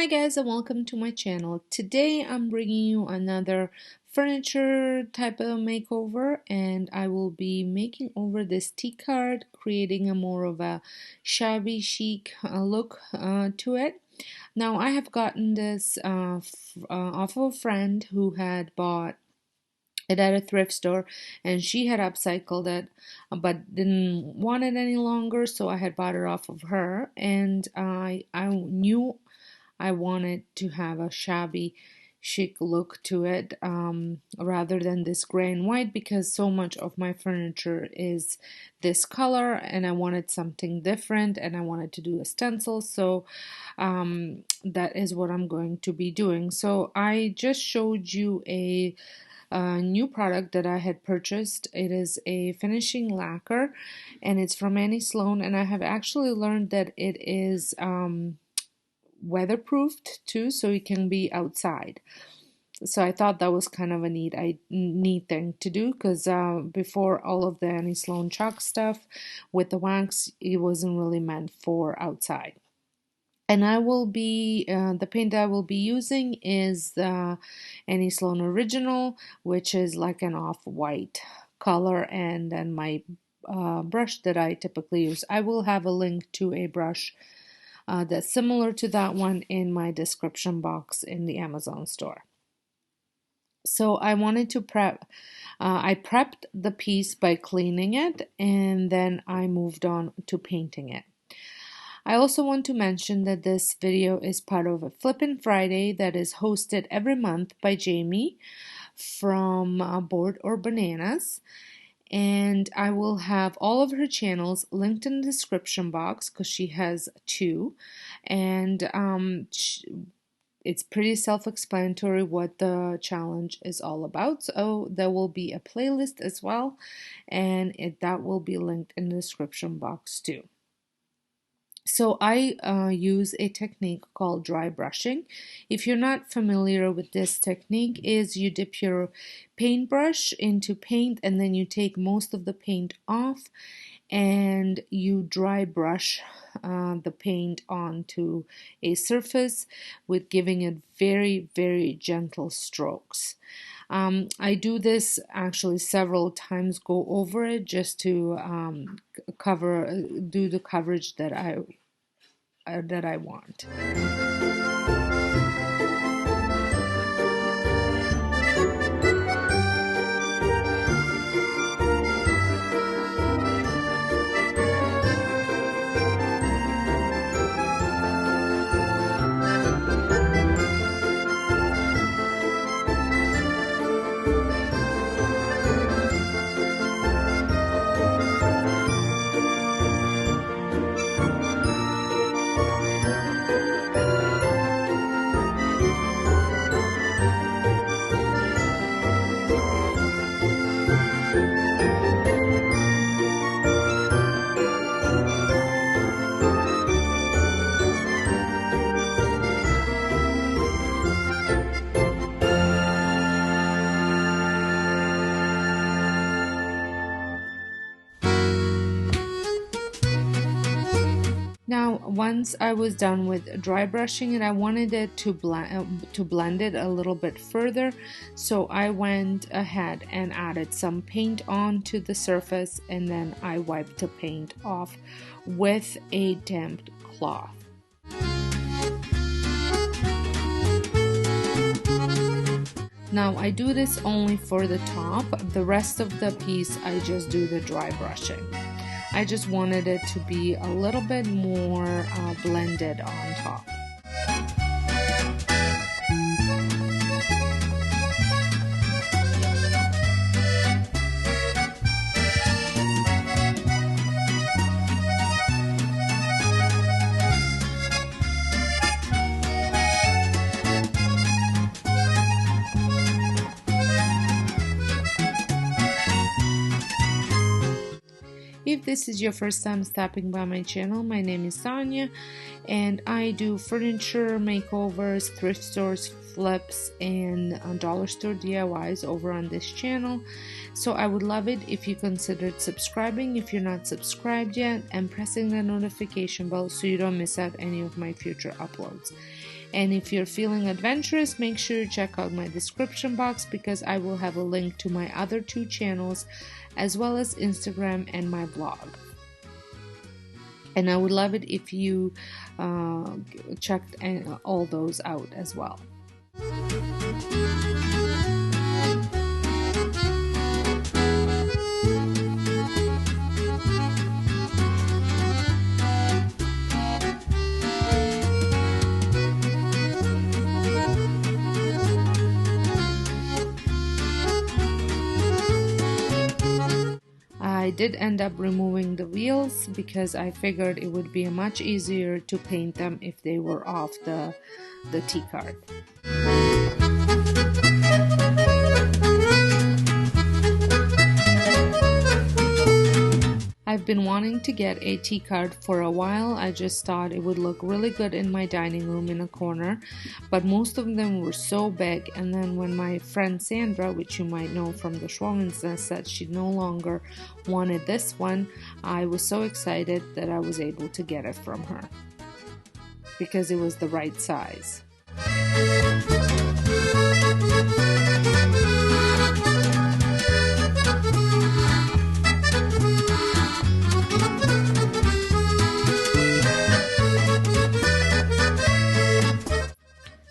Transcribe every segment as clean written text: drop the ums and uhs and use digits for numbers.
Hi guys and welcome to my channel. Today I'm bringing you another furniture type of makeover, and I will be making over this tea card, creating a more of a shabby chic look to it. Now I have gotten this off of a friend who had bought it at a thrift store, and she had upcycled it but didn't want it any longer, so I had bought it off of her, and I knew I wanted to have a shabby chic look to it rather than this gray and white, because so much of my furniture is this color and I wanted something different and I wanted to do a stencil. So that is what I'm going to be doing. So I just showed you a new product that I had purchased. It is a finishing lacquer and it's from Sloan, and I have actually learned that it is weatherproofed too, so it can be outside. So I thought that was kind of a neat thing to do, because before, all of the Sloan chalk stuff with the wax, it wasn't really meant for outside. And I will be the paint that I will be using is the Sloan Original, which is like an off-white color, and then my brush that I typically use. I will have a link to a brush that's similar to that one in my description box in the Amazon store. So I wanted to I prepped the piece by cleaning it, and then I moved on to painting it. I also want to mention that this video is part of a Flippin Friday that is hosted every month by Jamie from Board or Bananas. And I will have all of her channels linked in the description box, because she has two, and it's pretty self-explanatory what the challenge is all about. So there will be a playlist as well, and that will be linked in the description box too. So I use a technique called dry brushing. If you're not familiar with this technique, is you dip your paintbrush into paint and then you take most of the paint off and you dry brush the paint onto a surface with giving it very, very gentle strokes. I do this actually several times, go over it just to do the coverage that I want. Now, once I was done with dry brushing it, I wanted it to blend it a little bit further, so I went ahead and added some paint onto the surface, and then I wiped the paint off with a damp cloth. Now I do this only for the top. The rest of the piece I just do the dry brushing. I just wanted it to be a little bit more blended on top. If this is your first time stopping by my channel, my name is Sonja, and I do furniture makeovers, thrift stores, flips, and dollar store DIYs over on this channel. So I would love it if you considered subscribing if you're not subscribed yet, and pressing the notification bell so you don't miss out any of my future uploads. And if you're feeling adventurous, make sure you check out my description box because I will have a link to my other 2 channels as well as Instagram and my blog. And I would love it if you checked all those out as well. I did end up removing the wheels because I figured it would be much easier to paint them if they were off the T-card. I've been wanting to get a T-card for a while. I just thought it would look really good in my dining room in a corner, but most of them were so big. And then when my friend Sandra, which you might know from the Schwann's Nest, said she no longer wanted this one, I was so excited that I was able to get it from her because it was the right size.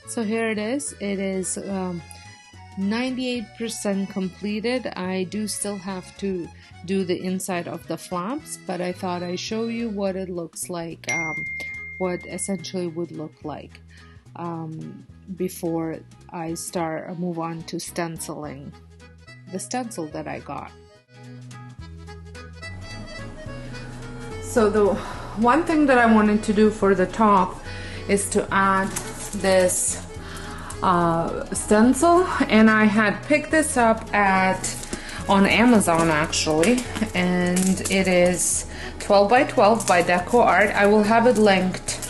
So here it is. It is 98% completed. I do still have to do the inside of the flaps, but I thought I'd show you what it looks like, what essentially would look like before I move on to stenciling the stencil that I got. So the one thing that I wanted to do for the top is to add this stencil, and I had picked this up on Amazon actually, and it is 12 by 12 by Deco Art. I will have it linked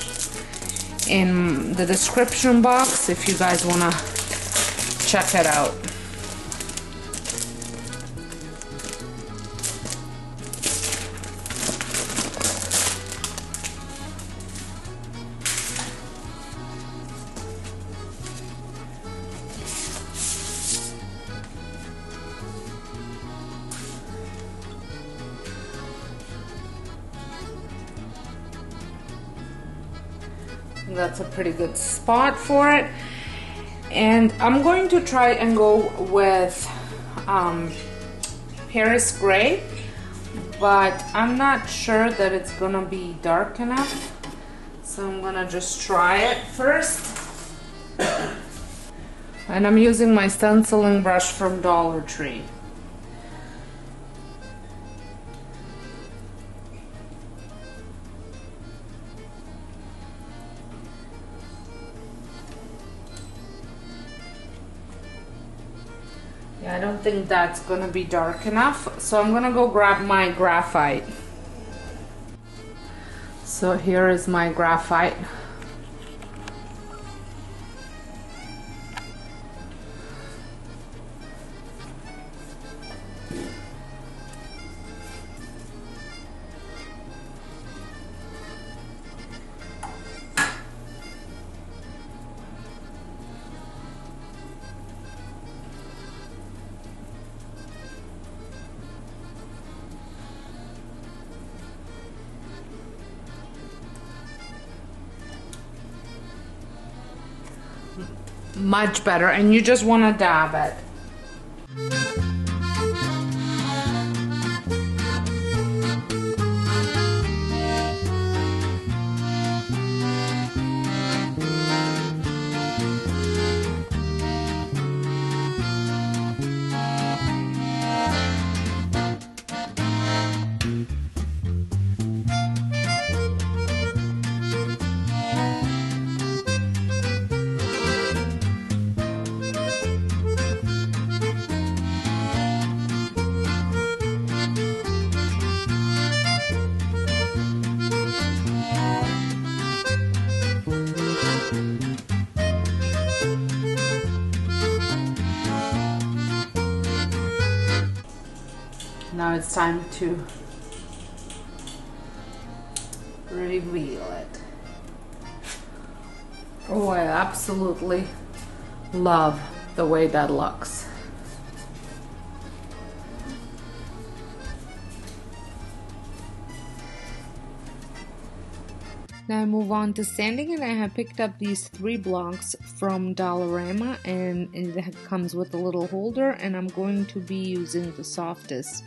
in the description box if you guys want to check it out. That's a pretty good spot for it, and I'm going to try and go with Paris gray, but I'm not sure that it's gonna be dark enough, so I'm gonna just try it first. And I'm using my stenciling brush from Dollar Tree. Yeah, I don't think that's gonna be dark enough, so I'm gonna go grab my graphite. So here is my graphite. Much better, and you just want to dab it. Now it's time to reveal it. Oh, I absolutely love the way that looks. Now I move on to sanding, and I have picked up these 3 blocks from Dollarama, and it comes with a little holder, and I'm going to be using the softest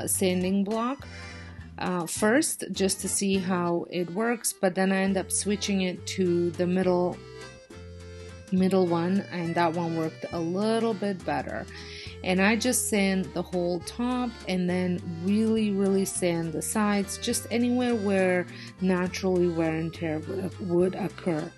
sanding block first, just to see how it works, but then I end up switching it to the middle one, and that one worked a little bit better. And I just sand the whole top and then really sand the sides, just anywhere where naturally wear and tear would occur.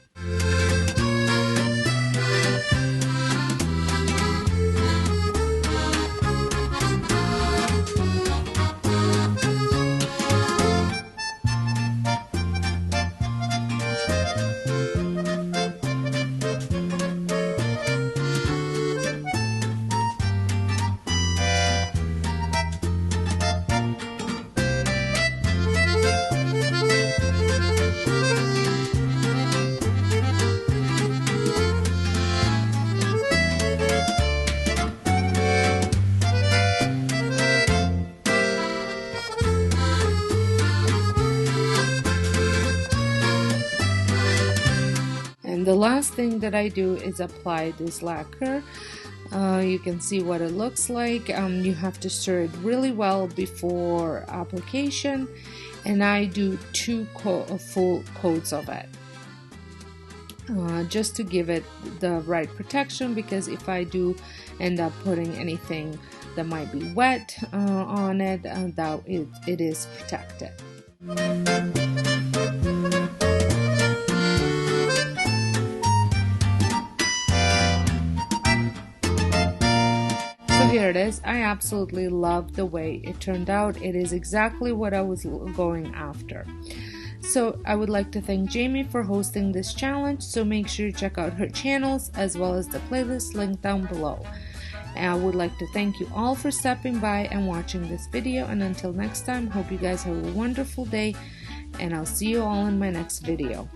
The last thing that I do is apply this lacquer. You can see what it looks like. You have to stir it really well before application, and I do 2 full coats of it just to give it the right protection, because if I do end up putting anything that might be wet on it, that it is protected. Here it is. I absolutely love the way it turned out. It is exactly what I was going after. So I would like to thank Jamie for hosting this challenge, so make sure you check out her channels as well as the playlist linked down below. And I would like to thank you all for stopping by and watching this video, and until next time, hope you guys have a wonderful day, and I'll see you all in my next video.